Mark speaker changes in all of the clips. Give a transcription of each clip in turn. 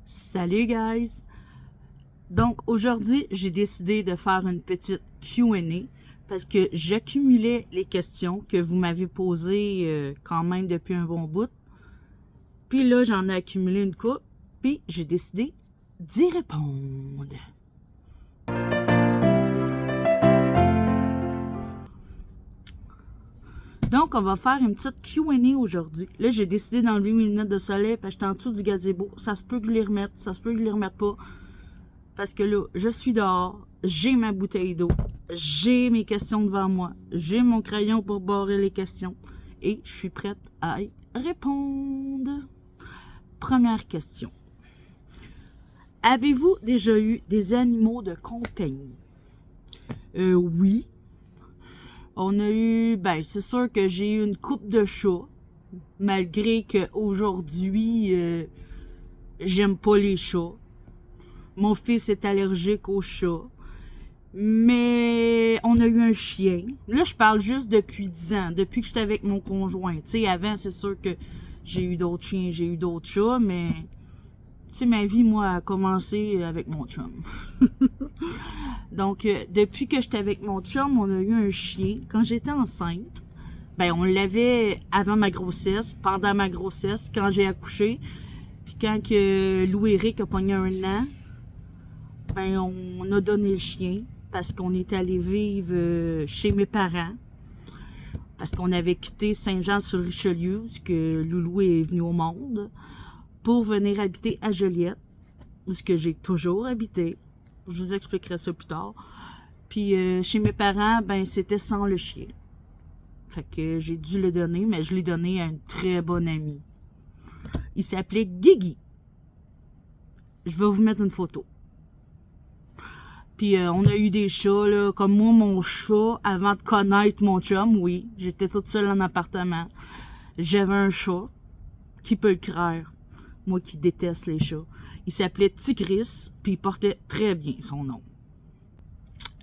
Speaker 1: Salut guys! Donc aujourd'hui, j'ai décidé de faire une petite Q&A parce que j'accumulais les questions que vous m'avez posées quand même depuis un bon bout. Puis là, j'en ai accumulé une couple, puis j'ai décidé d'y répondre. Donc, on va faire une petite Q&A aujourd'hui. Là, j'ai décidé d'enlever mes lunettes de soleil parce que j'étais en dessous du gazebo. Ça se peut que je les remette, ça se peut que je les remette pas. Parce que là, je suis dehors, j'ai ma bouteille d'eau, j'ai mes questions devant moi, j'ai mon crayon pour barrer les questions et je suis prête à y répondre. Première question. Avez-vous déjà eu des animaux de compagnie? Oui. On a eu, c'est sûr que j'ai eu une couple de chats, malgré qu'aujourd'hui, j'aime pas les chats. Mon fils est allergique aux chats. Mais on a eu un chien. Là, je parle juste depuis 10 ans, depuis que j'étais avec mon conjoint. Tu sais, avant, c'est sûr que j'ai eu d'autres chiens, j'ai eu d'autres chats, mais tu sais, ma vie, moi, a commencé avec mon chum. Donc, depuis que j'étais avec mon chum, on a eu un chien. Quand j'étais enceinte, on l'avait avant ma grossesse, pendant ma grossesse, quand j'ai accouché. Puis quand que Louis-Éric a pogné 1 an, on a donné le chien parce qu'on est allé vivre chez mes parents. Parce qu'on avait quitté Saint-Jean-sur-Richelieu, où que Loulou est venu au monde, pour venir habiter à Joliette, où j'ai toujours habité. Je vous expliquerai ça plus tard. Puis chez mes parents, c'était sans le chien. Fait que j'ai dû le donner, mais je l'ai donné à une très bonne amie. Il s'appelait Guigui. Je vais vous mettre une photo. Puis on a eu des chats, là, comme moi, mon chat, avant de connaître mon chum, oui, j'étais toute seule en appartement. J'avais un chat, qui peut le croire, moi qui déteste les chats. Il s'appelait Tigris, puis il portait très bien son nom.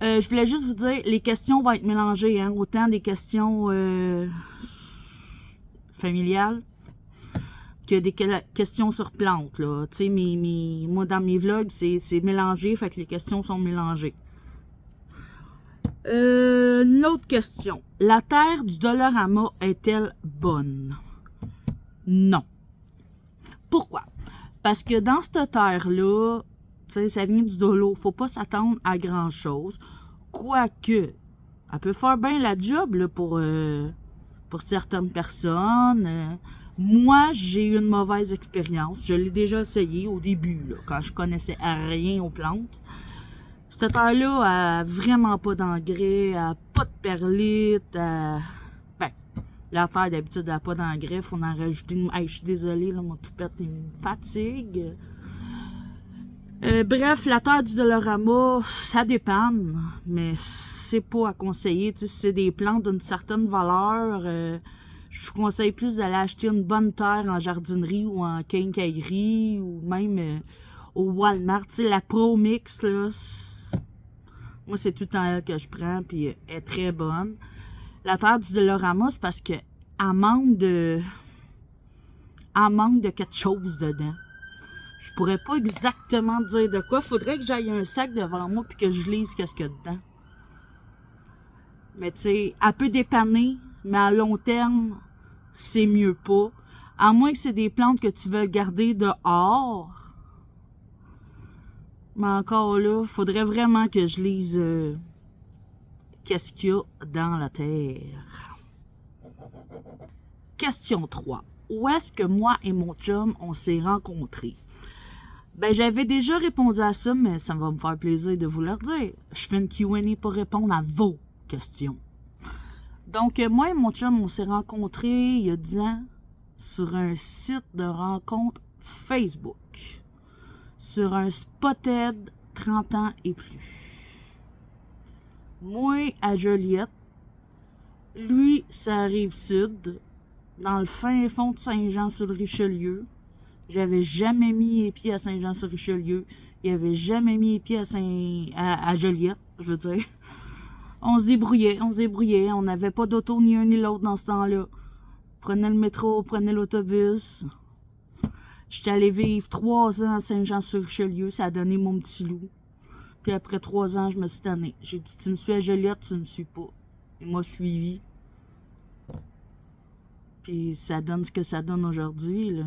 Speaker 1: Je voulais juste vous dire, les questions vont être mélangées, hein, autant des questions familiales que des questions sur plantes, là. Tu sais, moi, dans mes vlogs, c'est mélangé, fait que les questions sont mélangées. Une autre question. La terre du Dollarama est-elle bonne? Non. Pourquoi? Parce que dans cette terre-là, tu sais, ça vient du dolo. Faut pas s'attendre à grand-chose. Quoique, elle peut faire bien la job, là, pour certaines personnes. Moi, j'ai eu une mauvaise expérience. Je l'ai déjà essayé au début, là, quand je connaissais rien aux plantes. Cette terre-là a vraiment pas d'engrais, elle a pas de perlite, la terre d'habitude elle a pas d'engrais, faut en rajouter une... Hey, je suis désolée, là, mon toupette il me fatigue. Bref, la terre du Dollarama, ça dépanne, mais c'est pas à conseiller. Tu sais, si c'est des plantes d'une certaine valeur, je vous conseille plus d'aller acheter une bonne terre en jardinerie ou en quincaillerie ou même au Walmart. Tu sais, la Pro Mix, là, moi, c'est tout le temps elle que je prends, puis elle est très bonne. La terre du Dollarama, c'est parce que elle manque de quelque chose dedans. Je pourrais pas exactement dire de quoi. Faudrait que j'aille un sac devant moi puis que je lise qu'est-ce qu'il y a dedans. Mais tu sais, elle peut dépanner, mais à long terme, c'est mieux pas. À moins que c'est des plantes que tu veux garder dehors. Mais encore là, faudrait vraiment que je lise qu'est-ce qu'il y a dans la terre. Question 3. Où est-ce que moi et mon chum, on s'est rencontrés? J'avais déjà répondu à ça, mais ça va me faire plaisir de vous le redire. Je fais une Q&A pour répondre à vos questions. Donc, moi et mon chum, on s'est rencontrés il y a 10 ans sur un site de rencontre Facebook. Sur un Spotted 30 ans et plus. Moi, à Joliette. Lui, ça arrive sud, dans le fin fond de Saint-Jean-sur-Richelieu. J'avais jamais mis les pieds à Saint-Jean-sur-Richelieu. Il avait jamais mis les pieds à Joliette, je veux dire. On se débrouillait. On n'avait pas d'auto ni un ni l'autre dans ce temps-là. Prenait le métro, prenait l'autobus. J'étais allée vivre 3 ans à Saint-Jean-sur-Richelieu, ça a donné mon petit loup. Puis après 3 ans, je me suis tannée. J'ai dit, tu me suis à Joliette, tu me suis pas. Il m'a suivi. Puis ça donne ce que ça donne aujourd'hui, là.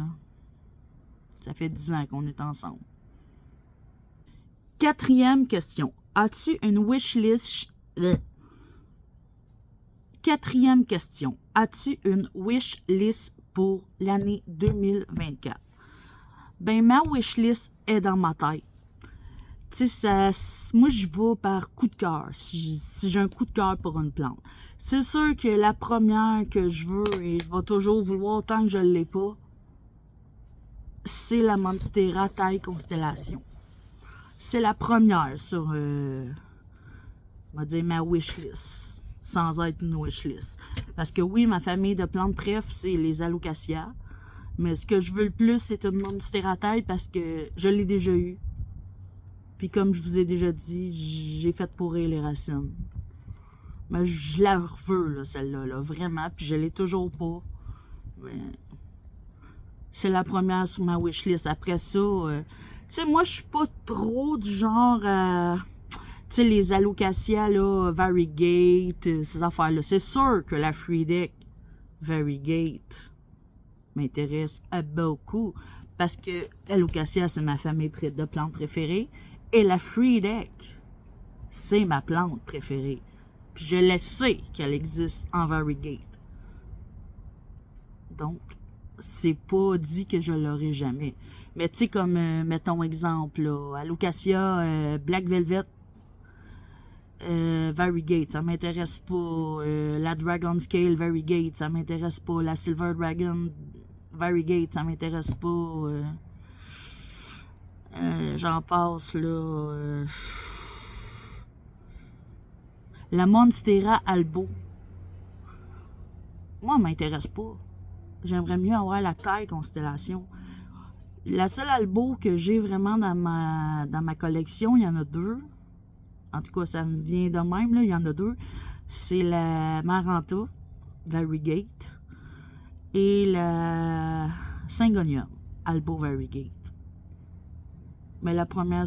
Speaker 1: Ça fait 10 ans qu'on est ensemble. 4e question. As-tu une wishlist... 4e question. As-tu une wishlist pour l'année 2024? Ben, ma wishlist est dans ma tête. Tu sais, moi, je vais par coup de cœur, si j'ai un coup de cœur pour une plante. C'est sûr que la première que je veux, et je vais toujours vouloir tant que je ne l'ai pas, c'est la Monstera taille constellation. C'est la première sur, on va dire, ma wishlist, sans être une wishlist. Parce que oui, ma famille de plantes préf, c'est les Alocasia. Mais ce que je veux le plus, c'est une Monstera taille parce que je l'ai déjà eu. Puis comme je vous ai déjà dit, j'ai fait pourrir les racines. Mais je la veux, là, celle-là, là, vraiment. Puis je l'ai toujours pas. Mais c'est la première sur ma wishlist. Après ça, tu sais, moi, je suis pas trop du genre tu sais, les Alocasia, là, Variegate, ces affaires-là. C'est sûr que la Free Variegate m'intéresse beaucoup. Parce que Alocasia, c'est ma famille de plantes préférées. Et la Free c'est ma plante préférée. Puis je le sais qu'elle existe en Variegate. Donc, c'est pas dit que je l'aurai jamais. Mais tu sais, comme, mettons exemple, là, Alocasia, Black Velvet, Variegate, ça m'intéresse pas. La Dragon Scale Variegate, ça m'intéresse pas. La Silver Dragon Variegate, ça m'intéresse pas. J'en passe, là. La Monstera Albo. Moi, elle m'intéresse pas. J'aimerais mieux avoir la taille constellation. La seule Albo que j'ai vraiment dans ma collection, il y en a 2. En tout cas, ça me vient de même, là, il y en a 2. C'est la Maranta Variegate et la Syngonium Albo Variegate. Mais la première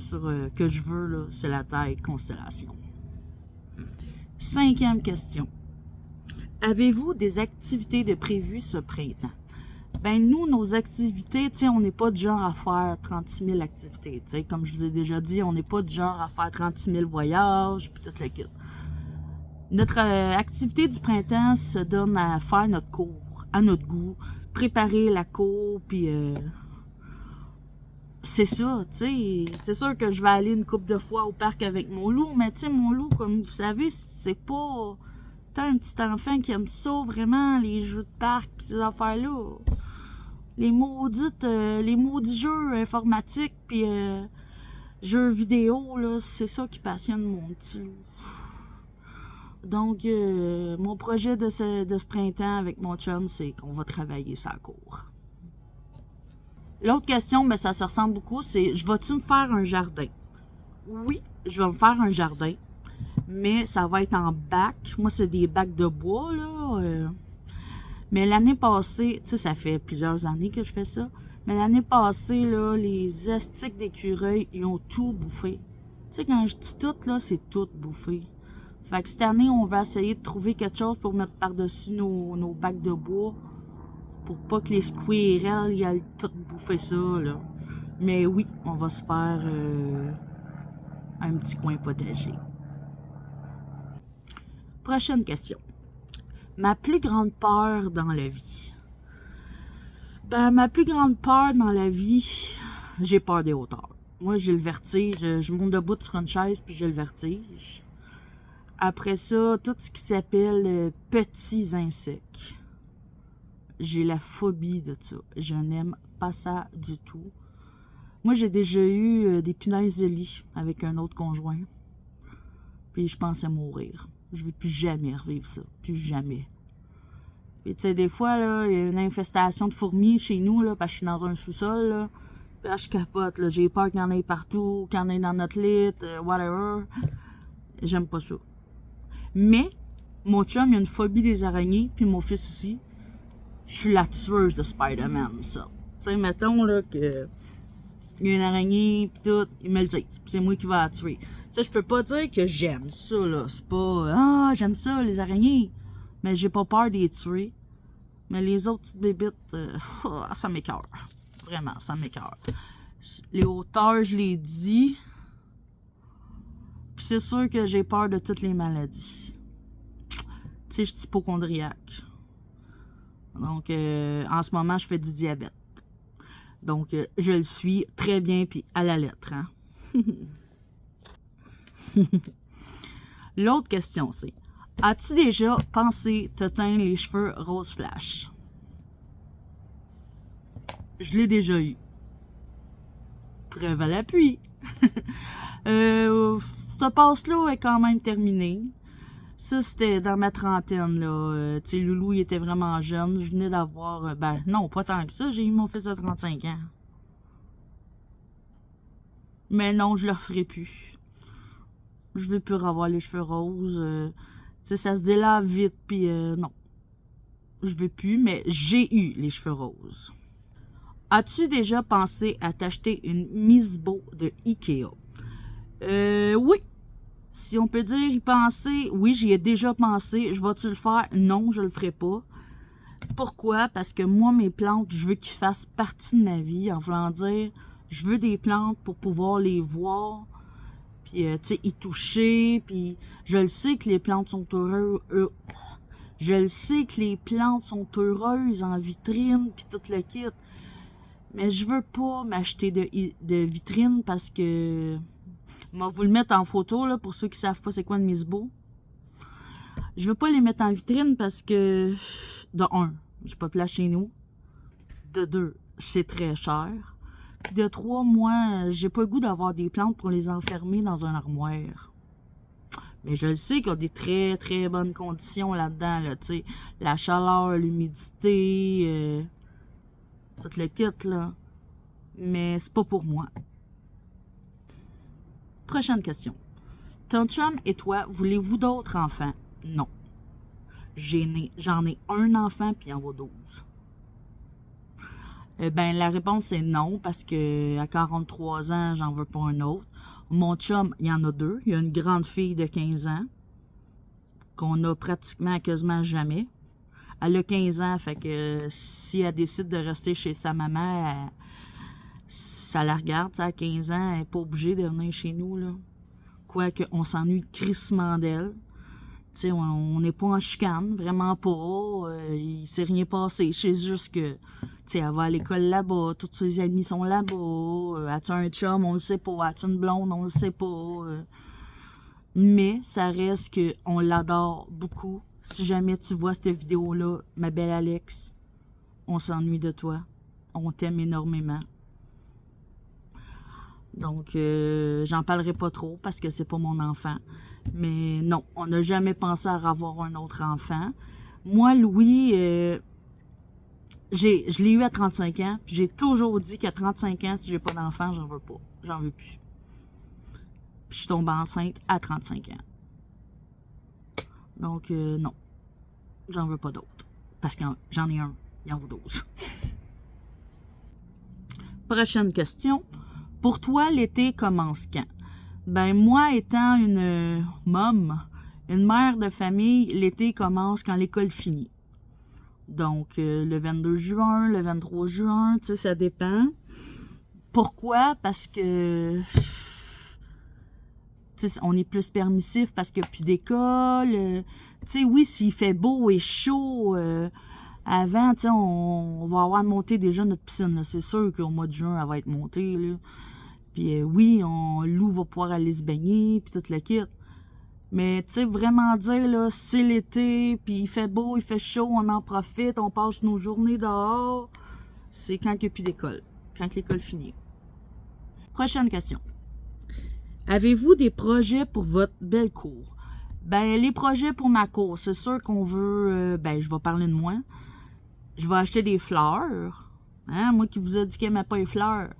Speaker 1: que je veux, là, c'est la taille constellation. 5e question. Avez-vous des activités de prévues ce printemps? Ben, nous, nos activités, tu sais, on n'est pas du genre à faire 36 000 activités. Tu sais, comme je vous ai déjà dit, on n'est pas du genre à faire 36 000 voyages, puis tout le kit. Notre activité du printemps se donne à faire notre cours, à notre goût, préparer la cour, puis c'est ça, tu sais. C'est sûr que je vais aller une couple de fois au parc avec mon loup, mais tu sais, mon loup, comme vous savez, c'est pas tant un petit enfant qui aime ça, vraiment, les jeux de parc, pis ces affaires-là. Les maudits jeux informatiques, puis jeux vidéo, là, c'est ça qui passionne mon petit loup. Donc, mon projet de ce printemps avec mon chum, c'est qu'on va travailler sa cour. L'autre question, ben ça se ressemble beaucoup, c'est je vais-tu me faire un jardin? Oui, je vais me faire un jardin, mais ça va être en bac. Moi, c'est des bacs de bois, là. Mais l'année passée, tu sais, ça fait plusieurs années que je fais ça, mais l'année passée, là, les astiques d'écureuil, ils ont tout bouffé. Tu sais, quand je dis tout, là, c'est tout bouffé. Fait que cette année, on va essayer de trouver quelque chose pour mettre par-dessus nos bacs de bois. Pour pas que les squirrels y aillent tout bouffer ça, là. Mais oui, on va se faire un petit coin potager. Prochaine question. Ma plus grande peur dans la vie. Ben, ma plus grande peur dans la vie, j'ai peur des hauteurs. Moi, j'ai le vertige. Je monte debout sur une chaise, puis j'ai le vertige. Après ça, tout ce qui s'appelle petits insectes. J'ai la phobie de ça. Je n'aime pas ça du tout. Moi, j'ai déjà eu des punaises de lit avec un autre conjoint. Puis je pensais mourir. Je veux plus jamais revivre ça. Plus jamais. Puis tu sais, des fois, là, il y a une infestation de fourmis chez nous, là, parce que je suis dans un sous-sol, là. Puis là, je capote, là. J'ai peur qu'il y en ait partout, qu'il y en ait dans notre lit, whatever. J'aime pas ça. Mais, mon chum, il a une phobie des araignées, puis mon fils aussi. Je suis la tueuse de Spider-Man, ça. sais, mettons, là, que il y a une araignée, pis tout, ils me le disent. Pis c'est moi qui vais la tuer. Tu sais, je peux pas dire que j'aime ça, là. C'est pas, ah, j'aime ça, les araignées. Mais j'ai pas peur de les tuer. Mais les autres petites bébites, ça m'écoeure. Vraiment, ça m'écoeure. Les hauteurs, je l'ai dit. Puis c'est sûr que j'ai peur de toutes les maladies. Tu sais, je suis hypochondriaque. Donc, en ce moment, je fais du diabète. Donc, je le suis très bien, puis à la lettre. Hein? L'autre question, c'est: as-tu déjà pensé te teindre les cheveux rose flash? Je l'ai déjà eu. Preuve à l'appui. Cette passe-là est quand même terminée. Ça, c'était dans ma trentaine, là. Tu sais, Loulou, il était vraiment jeune. Je venais d'avoir... ben, non, pas tant que ça. J'ai eu mon fils à 35 ans. Mais non, je le referai plus. Je veux plus revoir les cheveux roses. Tu sais, ça se délave vite, puis non. Je veux plus, mais j'ai eu les cheveux roses. As-tu déjà pensé à t'acheter une Misbo de Ikea? Oui. Si on peut dire y penser, oui, j'y ai déjà pensé. Je vais-tu le faire? Non, je le ferai pas. Pourquoi? Parce que moi, mes plantes, je veux qu'ils fassent partie de ma vie. En voulant dire, je veux des plantes pour pouvoir les voir, puis, tu sais, y toucher, puis je le sais que les plantes sont heureuses. Je le sais que les plantes sont heureuses en vitrine, puis tout le kit. Mais je veux pas m'acheter de vitrine parce que... Je vais vous le mettre en photo, là, pour ceux qui savent pas c'est quoi une Misbo. Je veux pas les mettre en vitrine parce que... De un, j'ai pas de place chez nous. De deux, c'est très cher. Puis de trois, moi, j'ai pas le goût d'avoir des plantes pour les enfermer dans un armoire. Mais je le sais qu'il y a des très, très bonnes conditions là-dedans, là, tu sais. La chaleur, l'humidité, tout le kit, là. Mais c'est pas pour moi. Prochaine question. Ton chum et toi, voulez-vous d'autres enfants? Non. J'en ai un enfant, puis il en vaut 12. Ben, la réponse est non, parce que à 43 ans, j'en veux pas un autre. Mon chum, il y en a deux. Il y a une grande fille de 15 ans, qu'on a pratiquement quasiment jamais. Elle a 15 ans, fait que si elle décide de rester chez sa maman, ça la regarde, à 15 ans, elle n'est pas obligée de venir chez nous, là. Quoique, on s'ennuie crissement d'elle. Tu sais, on n'est pas en chicane, vraiment pas. Il s'est rien passé. C'est juste que, tu sais, elle va à l'école là-bas, tous ses amis sont là-bas. As-tu un chum? On le sait pas. As-tu une blonde? On le sait pas. Mais ça reste que on l'adore beaucoup. Si jamais tu vois cette vidéo-là, ma belle Alex, on s'ennuie de toi. On t'aime énormément. Donc, j'en parlerai pas trop parce que c'est pas mon enfant. Mais non, on n'a jamais pensé à avoir un autre enfant. Moi, Louis, je l'ai eu à 35 ans. Puis j'ai toujours dit qu'à 35 ans, si j'ai pas d'enfant, j'en veux pas. J'en veux plus. Puis je suis tombée enceinte à 35 ans. Donc, non. J'en veux pas d'autres. Parce que j'en ai un. Il en vaut 12. Prochaine question. Pour toi, l'été commence quand? Ben, moi, étant une une mère de famille, l'été commence quand l'école finit. Donc, le 22 juin, le 23 juin, tu sais, ça dépend. Pourquoi? Parce que, tu sais, on est plus permissif parce qu'il n'y a plus d'école. Tu sais, oui, s'il fait beau et chaud, avant, tu sais, on va avoir monté déjà notre piscine. C'est sûr qu'au mois de juin, elle va être montée, là. Puis oui, Lou va pouvoir aller se baigner, puis tout le kit. Mais tu sais, vraiment dire, là, c'est l'été, puis il fait beau, il fait chaud, on en profite, on passe nos journées dehors. C'est quand il n'y a plus d'école, quand l'école finit. Prochaine question. Avez-vous des projets pour votre belle cour? Ben, les projets pour ma cour, c'est sûr qu'on veut... ben, je vais parler de moi. Je vais acheter des fleurs. Hein, moi qui vous ai dit qu'elle n'aimait pas les fleurs.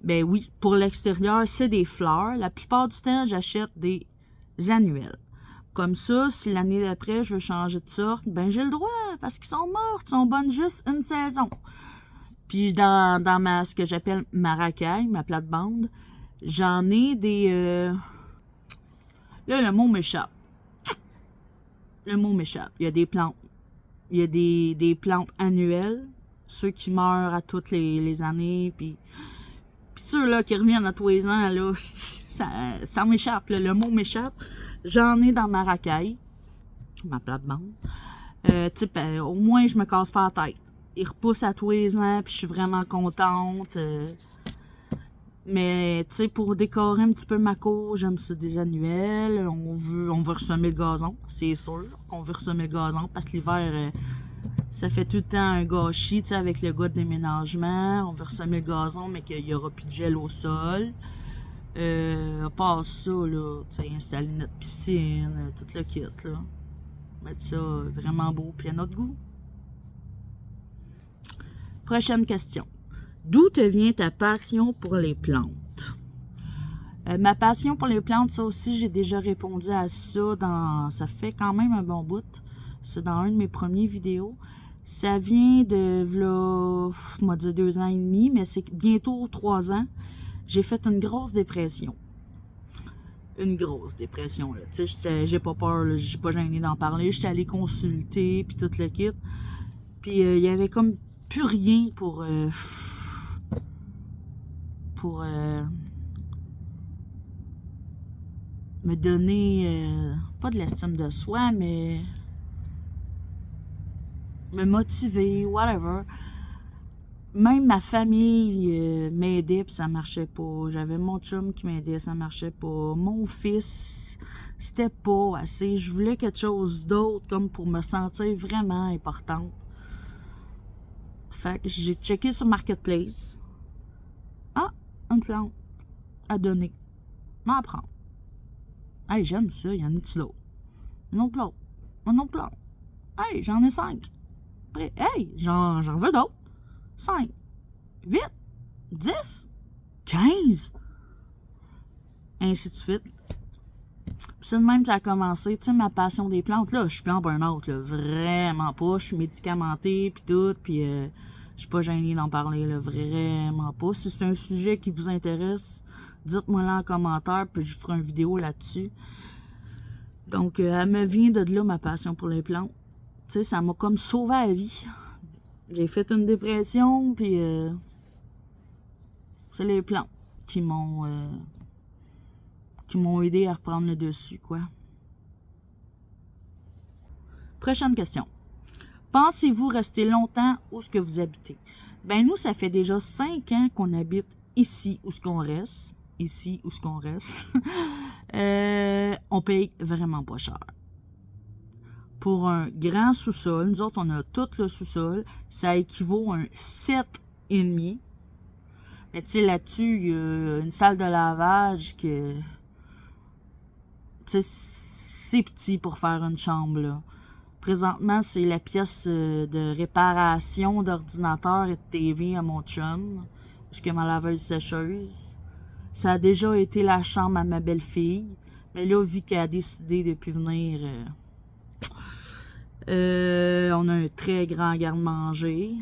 Speaker 1: Ben oui, pour l'extérieur, c'est des fleurs. La plupart du temps, j'achète des annuels. Comme ça, si l'année d'après, je veux changer de sorte, ben j'ai le droit, parce qu'ils sont mortes, ils sont bonnes juste une saison. Puis dans ce que j'appelle ma racaille, ma plate-bande, j'en ai des... Là, le mot m'échappe. Le mot m'échappe. Il y a des plantes. Il y a des plantes annuelles, ceux qui meurent à toutes les années, puis ceux-là qui reviennent à tous les ans, là, ça m'échappe, là, le mot m'échappe. J'en ai dans ma racaille, ma plate-bande. Au moins, je me casse pas la tête. Ils repoussent à tous les ans, puis je suis vraiment contente. Mais, tu sais, pour décorer un petit peu ma cour, j'aime ça des annuels. On veut ressemer le gazon, c'est sûr qu'on veut ressemer le gazon, parce que l'hiver, ça fait tout le temps un gâchis, tu sais, avec le gars de déménagement. On veut ressemer le gazon, mais qu'il y aura plus de gel au sol. À part ça, là, tu sais, installer notre piscine, tout le kit, là. Mettre ça vraiment beau, puis à notre goût. Prochaine question. D'où te vient ta passion pour les plantes? Ma passion pour les plantes, ça aussi, j'ai déjà répondu à ça ça fait quand même un bon bout. C'est dans un de mes premiers vidéos. Ça vient de, là, on va dire 2 ans et demi, mais c'est bientôt 3 ans. J'ai fait une grosse dépression. Une grosse dépression, là. Tu sais, j'ai pas peur, là, j'ai pas gêné d'en parler. J'étais allée consulter, puis tout le kit. Puis il y avait comme plus rien pour me donner, pas de l'estime de soi, mais me motiver, whatever. Même ma famille m'aidait, puis ça marchait pas. J'avais mon chum qui m'aidait, ça marchait pas. Mon fils, c'était pas assez. Je voulais quelque chose d'autre, comme pour me sentir vraiment importante. Fait que j'ai checké sur Marketplace. Ah, une plante à donner. M'en prendre. Hey, j'aime ça, il y en a un petit lot. Un autre plante. Un autre plante. Hey, j'en ai 5. Après, hey, j'en veux d'autres. 5, 8, 10, 15. Ainsi de suite. C'est de même que ça a commencé. Tu sais, ma passion des plantes, là, je suis plus en burn-out, là. Vraiment pas. Je suis médicamentée, puis tout, puis je suis pas gênée d'en parler, là. Vraiment pas. Si c'est un sujet qui vous intéresse, dites-moi là en commentaire, puis je ferai une vidéo là-dessus. Donc, elle me vient de là, ma passion pour les plantes. Tu sais, ça m'a comme sauvé la vie. J'ai fait une dépression, puis c'est les plantes qui m'ont aidé à reprendre le dessus, quoi. Prochaine question. Pensez-vous rester longtemps où est-ce que vous habitez? Ben nous, ça fait déjà 5 ans qu'on habite ici où ce qu'on reste. Ici où ce qu'on reste. On paye vraiment pas cher. Pour un grand sous-sol, nous autres, on a tout le sous-sol, ça équivaut à un 7,5. Mais tu sais, là-dessus, il y a une salle de lavage que... Tu sais, c'est petit pour faire une chambre, là. Présentement, c'est la pièce de réparation d'ordinateur et de TV à mon chum, puisque ma laveuse sécheuse. Ça a déjà été la chambre à ma belle-fille, mais là, vu qu'elle a décidé de plus venir... on a un très grand garde-manger.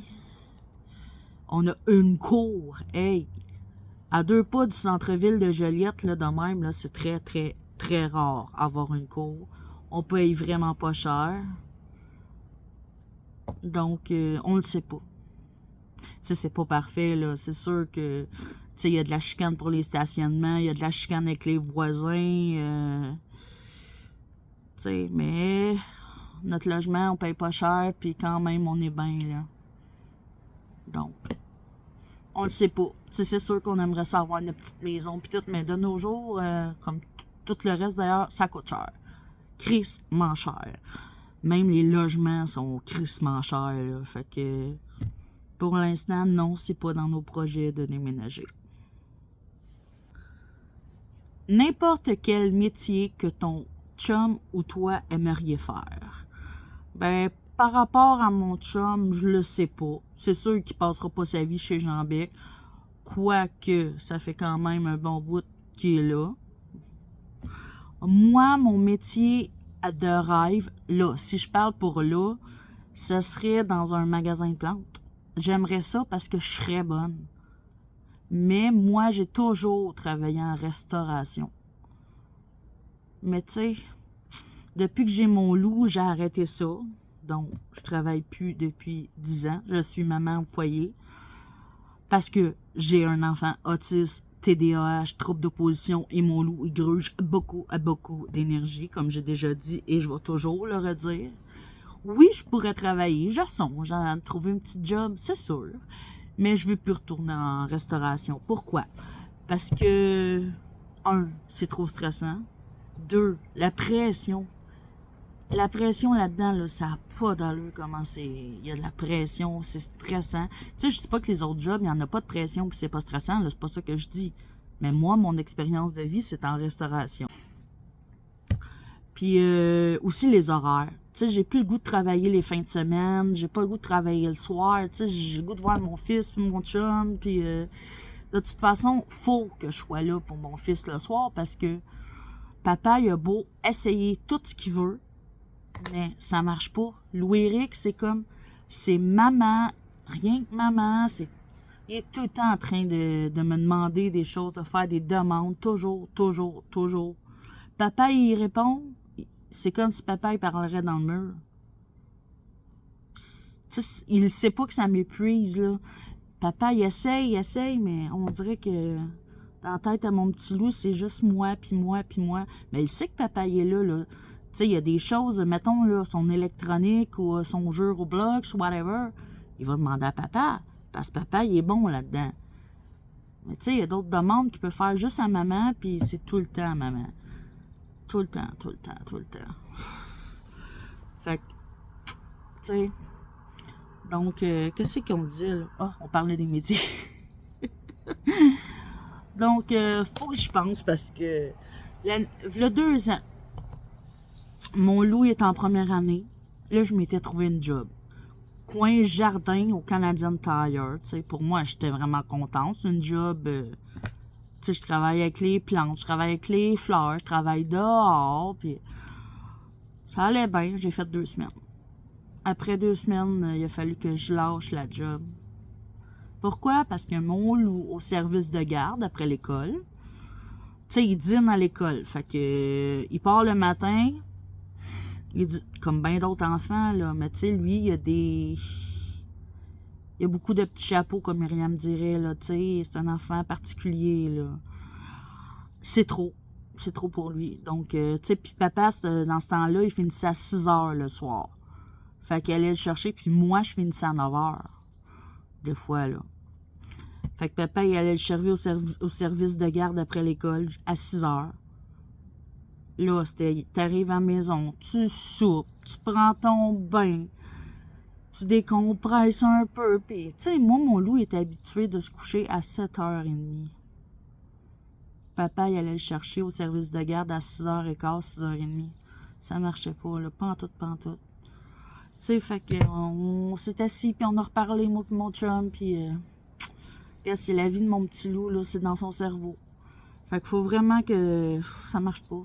Speaker 1: On a une cour. Hey! À 2 pas du centre-ville de Joliette, là, de même, là, c'est très, très, très rare avoir une cour. On paye vraiment pas cher. Donc, on le sait pas. Tu sais, c'est pas parfait, là. C'est sûr que, tu sais, il y a de la chicane pour les stationnements, il y a de la chicane avec les voisins. Tu sais, mais... Notre logement, on paye pas cher, puis quand même, on est bien, là. Donc, on le sait pas. T'sais, c'est sûr qu'on aimerait ça avoir une petite maison, puis tout, mais de nos jours, comme tout le reste d'ailleurs, ça coûte cher. Crissement cher. Même les logements sont crissement chers, là. Fait que, pour l'instant, non, c'est pas dans nos projets de déménager. N'importe quel métier que ton chum ou toi aimeriez faire. Ben, par rapport à mon chum, je le sais pas. C'est sûr qu'il passera pas sa vie chez Jean-Bec. Quoique, ça fait quand même un bon bout qu'il est là. Moi, mon métier de rêve, là, si je parle pour là, ce serait dans un magasin de plantes. j'aimerais ça parce que je serais bonne. Mais moi, j'ai toujours travaillé en restauration. Mais tu sais, depuis que j'ai mon loup, j'ai arrêté ça. Donc, je travaille plus depuis 10 ans. Je suis maman au foyer. Parce que j'ai un enfant autiste, TDAH, trouble d'opposition et mon loup, il gruge beaucoup d'énergie, comme j'ai déjà dit, et je vais toujours le redire. Oui, je pourrais travailler, je songe à trouver un petit job, c'est sûr, mais je veux plus retourner en restauration. Pourquoi? Parce que, un, c'est trop stressant. Deux, la pression. La pression là-dedans, là, ça n'a pas d'allure comment c'est. Il y a de la pression, c'est stressant. Tu sais, je dis pas que les autres jobs, il n'y en a pas de pression puis c'est pas stressant, là, c'est pas ça que je dis. Mais moi, mon expérience de vie, c'est en restauration. Puis aussi les horaires. Tu sais, j'ai plus le goût de travailler les fins de semaine, j'ai pas le goût de travailler le soir, tu sais, j'ai le goût de voir mon fils puis mon chum, puis de toute façon, faut que je sois là pour mon fils le soir parce que papa, il a beau essayer tout ce qu'il veut, mais ça marche pas. Louis-Éric, c'est comme, c'est maman, rien que maman, il est tout le temps en train de me demander des choses, de faire des demandes, toujours. Papa, il répond, c'est comme si papa, il parlerait dans le mur. Tu sais, il sait pas que ça m'épuise, là. Papa, il essaye, mais on dirait que dans la tête à mon petit loup, c'est juste moi, puis moi. Mais il sait que papa, il est là. Tu sais, il y a des choses, mettons, là, son électronique ou son jeu Roblox ou whatever, il va demander à papa, parce que papa, il est bon là-dedans. Mais tu sais, il y a d'autres demandes qu'il peut faire juste à maman, puis c'est tout le temps à maman. Tout le temps. Fait que, tu sais, donc, qu'est-ce qu'on disait, là? Ah, on parlait des médias. Donc, faut que je pense, parce que, il y a 2 ans, mon loup est en première année. Là, je m'étais trouvé une job. Coin jardin au Canadian Tire. Tu sais, pour moi, j'étais vraiment contente. C'est une job... tu sais, je travaille avec les plantes, je travaille avec les fleurs, je travaille dehors, puis ça allait bien. J'ai fait 2 semaines. Après 2 semaines, il a fallu que je lâche la job. Pourquoi? Parce que mon loup au service de garde après l'école, tu sais, il dîne à l'école. Fait que il part le matin, il dit, comme bien d'autres enfants, là, mais tu sais, lui, il y a beaucoup de petits chapeaux, comme Myriam dirait, là, tu sais, c'est un enfant particulier, là. C'est trop pour lui. Donc, tu sais, puis papa, dans ce temps-là, il finissait à 6 heures le soir. Fait qu'il allait le chercher, puis moi, je finissais à 9 heures. Des fois, là. Fait que papa, il allait le chercher au service de garde après l'école, à 6 heures. Là, t'arrives à la maison, tu soupes, tu prends ton bain, tu décompresses un peu, pis, tu sais, moi, mon loup était habitué de se coucher à 7h30. Papa, il allait le chercher au service de garde à 6h15, 6h30. Ça marchait pas, là, pantoute. Tu sais, fait que, on s'est assis, puis on a reparlé, moi pis mon chum, puis c'est la vie de mon petit loup, là, c'est dans son cerveau. Fait qu'il faut vraiment que ça marche pas.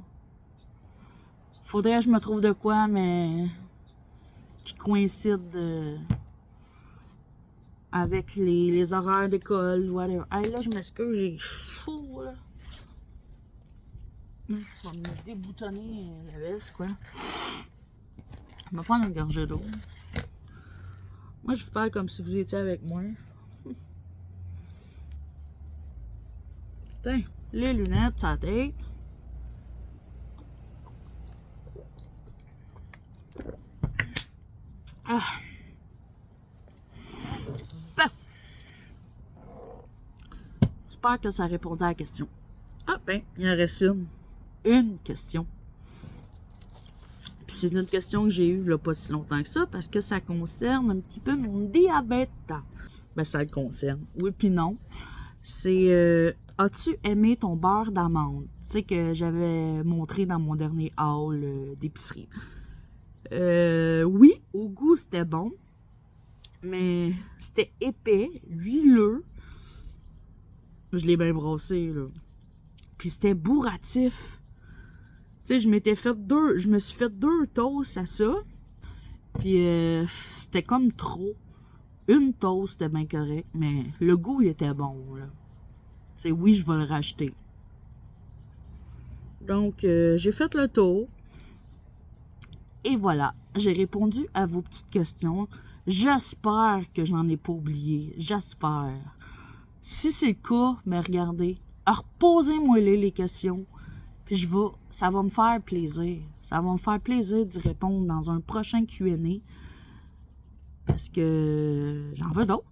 Speaker 1: Faudrait que je me trouve de quoi, mais qui coïncide avec les horaires d'école, whatever. Hey, là, je m'excuse, j'ai chaud, là. Je vais me déboutonner la veste, quoi. Je vais prendre une gorgée d'eau. Moi, je vous parle comme si vous étiez avec moi. Putain, les lunettes, sa tête. Ah. Bon. J'espère que ça répondait à la question. Ah ben, il en reste une question. Puis c'est une question que j'ai eue il n'y a pas si longtemps que ça, parce que ça concerne un petit peu mon diabète. Ben, ça le concerne. Oui, puis non. C'est, as-tu aimé ton beurre d'amande? Tu sais, que j'avais montré dans mon dernier haul d'épicerie. Oui, au goût, c'était bon. Mais c'était épais, huileux. Je l'ai bien brossé, là. Puis c'était bourratif. Tu sais, je me suis fait 2 toasts à ça. Puis c'était comme trop. une toast, c'était bien correct, mais le goût, il était bon, là. C'est oui, je vais le racheter. Donc, j'ai fait le tour. Et voilà, j'ai répondu à vos petites questions. J'espère que je n'en ai pas oublié. J'espère. Si c'est le cas, mais regardez, reposez-moi les questions. Puis ça va me faire plaisir. Ça va me faire plaisir d'y répondre dans un prochain Q&A. Parce que j'en veux d'autres.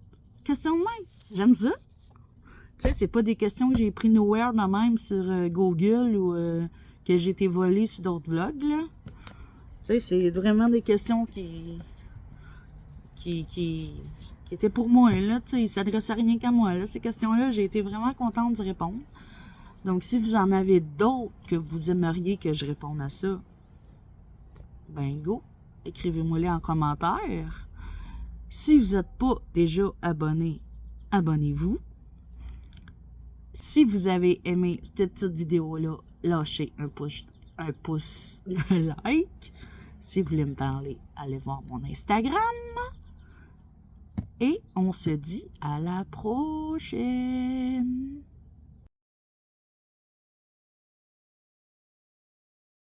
Speaker 1: Questions de même. J'aime ça. Tu sais, c'est pas des questions que j'ai pris nowhere de même sur Google ou que j'ai été volée sur d'autres vlogs, là. Tu sais, c'est vraiment des questions qui étaient pour moi, là. Tu sais, ils s'adressaient à rien qu'à moi, là. Ces questions-là, j'ai été vraiment contente d'y répondre. Donc, si vous en avez d'autres que vous aimeriez que je réponde à ça, ben go, écrivez-moi-les en commentaire. Si vous n'êtes pas déjà abonné, abonnez-vous. Si vous avez aimé cette petite vidéo-là, lâchez un pouce de like. Si vous voulez me parler, allez voir mon Instagram. Et on se dit à la prochaine.